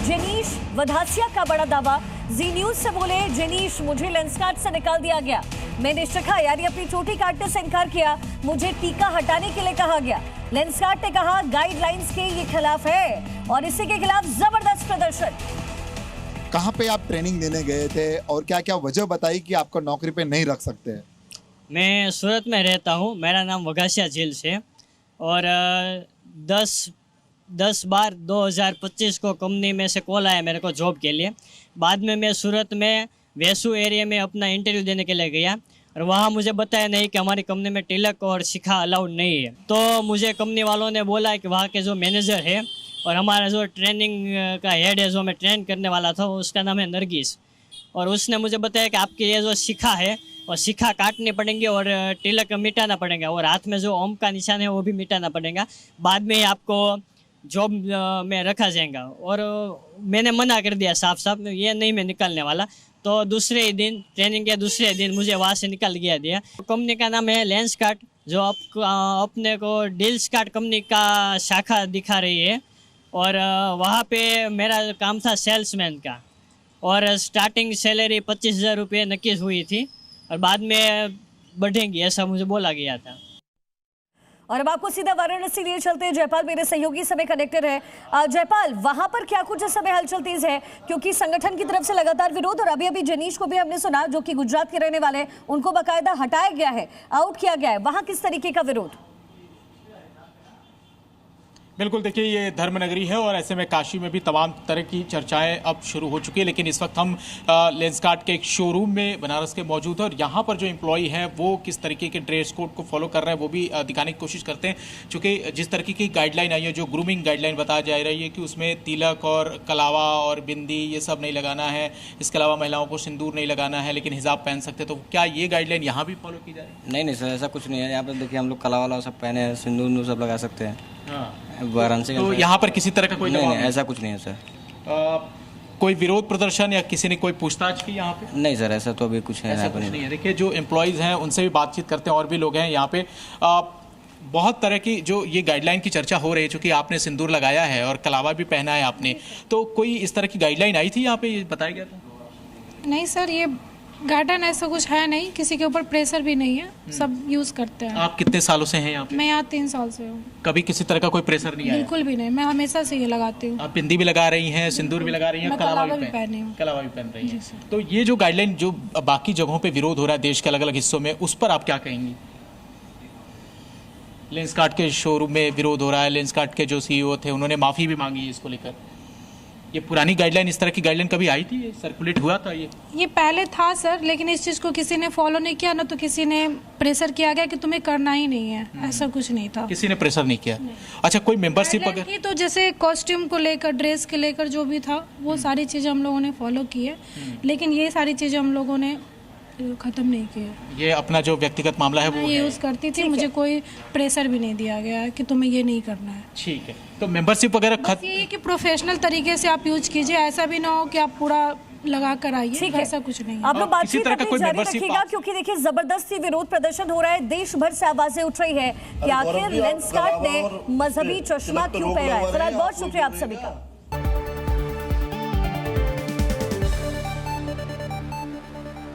जेनीश वधासिया का बड़ा दावा। जी न्यूज से बोले जेनीश, मुझे लेंसकार्ट से निकाल दिया गया। मैंने शिखा यानी अपनी चोटी काटने से इनकार किया। मुझे टीका हटाने के लिए कहा गया। लेंसकार्ट ने कहा गाइडलाइंस के ये खिलाफ है और इसी के खिलाफ जबरदस्त प्रदर्शन। कहाँ पे आप ट्रेनिंग देने गए थे और क्या क्या वजह बताई कि आपको नौकरी पे नहीं रख सकते हैं? मैं सूरत में रहता हूँ, मेरा नाम वघासिया झील से और 10/12/2025 को कंपनी में से कॉल आया मेरे को जॉब के लिए। बाद में मैं सूरत में वेसू एरिया में अपना इंटरव्यू देने के लिए गया और वहाँ मुझे बताया नहीं कि हमारी कंपनी में तिलक और शिखा अलाउड नहीं है। तो मुझे कंपनी वालों ने बोला कि वहाँ के जो मैनेजर है और हमारा जो ट्रेनिंग का हेड है, जो मैं ट्रेन करने वाला था, उसका नाम है नरगिस, और उसने मुझे बताया कि आपकी ये जो शिखा है और शिखा काटनी पड़ेंगे और तिलक मिटाना पड़ेगा और हाथ में जो ओम का निशान है वो भी मिटाना पड़ेगा। बाद में ही आपको जॉब में रखा जाएगा। और मैंने मना कर दिया साफ साफ, ये नहीं मैं निकालने वाला। तो दूसरे ही दिन, ट्रेनिंग के दूसरे दिन मुझे वहाँ से निकाल दिया। कंपनी का नाम है लेंसकार्ट, जो अपने को डील्सकार्ट कंपनी का शाखा दिखा रही है। और वहाँ पे मेरा काम था सेल्समैन का और स्टार्टिंग सैलरी 25,000 रुपये नक्की हुई थी और बाद में बढ़ेंगी ऐसा मुझे बोला गया था। और अब आपको सीधा वाराणसी लिए चलते हैं। जयपाल मेरे सहयोगी समय कनेक्टेड है। जयपाल, वहां पर क्या कुछ इस समय हलचल तेज है, क्योंकि संगठन की तरफ से लगातार विरोध और अभी जेनीश को भी हमने सुना, जो कि गुजरात के रहने वाले हैं, उनको बाकायदा हटाया गया है, आउट किया गया है। वहां किस तरीके का विरोध? बिल्कुल, देखिए ये धर्मनगरी है और ऐसे में काशी में भी तमाम तरह की चर्चाएं अब शुरू हो चुकी है। लेकिन इस वक्त हम लेंसकार्ट के एक शोरूम में बनारस के मौजूद हैं और यहाँ पर जो एम्प्लॉई हैं वो किस तरीके के ड्रेस कोड को फॉलो कर रहे हैं वो भी दिखाने की कोशिश करते हैं। चूँकि जिस तरीके की गाइडलाइन आई है, जो ग्रूमिंग गाइडलाइन बताया जा रही है कि उसमें तिलक और कलावा और बिंदी ये सब नहीं लगाना है, इसके अलावा महिलाओं को सिंदूर नहीं लगाना है, लेकिन हिजाब पहन सकते। तो क्या ये गाइडलाइन यहाँ भी फॉलो की जा रही है? नहीं सर, ऐसा कुछ नहीं है। यहाँ पर देखिए हम लोग कला वाला सब पहने हैं, सिंदूर सब लगा सकते हैं। वाराणसी तो यहाँ पर किसी तरह का कोई नहीं, ऐसा कुछ नहीं है सर। कोई विरोध प्रदर्शन या किसी ने कोई पूछताछ की यहाँ पे? नहीं सर, ऐसा तो अभी कुछ है, ऐसा कुछ नहीं है। देखिए जो एम्प्लॉयज़ हैं उनसे भी बातचीत करते हैं और भी लोग हैं यहाँ पे। बहुत तरह की जो ये गाइडलाइन की चर्चा हो रही है, चूँकि आपने सिंदूर लगाया है और कलावा भी पहना है आपने, तो कोई इस तरह की गाइडलाइन आई थी यहाँ पे, ये बताया गया था? नहीं सर, ये गार्डन ऐसा कुछ है नहीं, किसी के ऊपर प्रेशर भी नहीं है, सब यूज करते हैं। आप कितने सालों से हैं यहाँ पे? मैं यहाँ 3 साल से हूँ। कभी किसी तरह का कोई प्रेशर नहीं आया? बिल्कुल भी नहीं, मैं हमेशा से ये लगाती हूँ। आप बिंदी भी लगा रही हैं, सिंदूर भी लगा रही हैं, कलावा भी पहनी हूँ। कलावा भी पहन रही हैं। तो ये जो गाइडलाइन जो बाकी जगहों पे विरोध हो रहा है देश के अलग अलग हिस्सों में, उस पर आप क्या कहेंगी? लेंसकार्ट के शोरूम में विरोध हो रहा है, लेंसकार्ट के जो CEO थे उन्होंने माफी भी मांगी है इसको लेकर। ये पुरानी गाइडलाइन, इस तरह की गाइडलाइन कभी आई थी, सर्कुलेट हुआ था ये पहले था सर, लेकिन इस चीज़ को किसी ने फॉलो नहीं किया ना, तो किसी ने प्रेशर किया गया कि तुम्हें करना ही नहीं है। ऐसा कुछ नहीं था, किसी ने प्रेशर नहीं किया। अच्छा, कोई मेंबरशिप अगर तो जैसे कॉस्ट्यूम को लेकर, ड्रेस के लेकर जो भी था वो सारी चीज़ें हम लोगों ने फॉलो की है, लेकिन ये सारी चीज़ें हम लोगों ने खत्म नहीं किया। ये अपना जो व्यक्तिगत मामला है वो ये यूज करती थी, मुझे कोई प्रेशर भी नहीं दिया गया कि तुम्हें ये नहीं करना है। ठीक है, तो मेंबरशिप वगैरह ये कि प्रोफेशनल तरीके से आप यूज कीजिए, ऐसा भी ना हो कि आप पूरा लगा कर आइए, ऐसा कुछ नहीं। आप लोग बातचीत अपनी जारी रखिएगा, क्योंकि देखिए जबरदस्ती विरोध प्रदर्शन हो रहा है, देश भर से आवाजें उठ रही है कि आखिर लेंसकार्ट ने मजहबी चश्मा क्यों पहना है। फिलहाल बहुत शुक्रिया आप सभी का।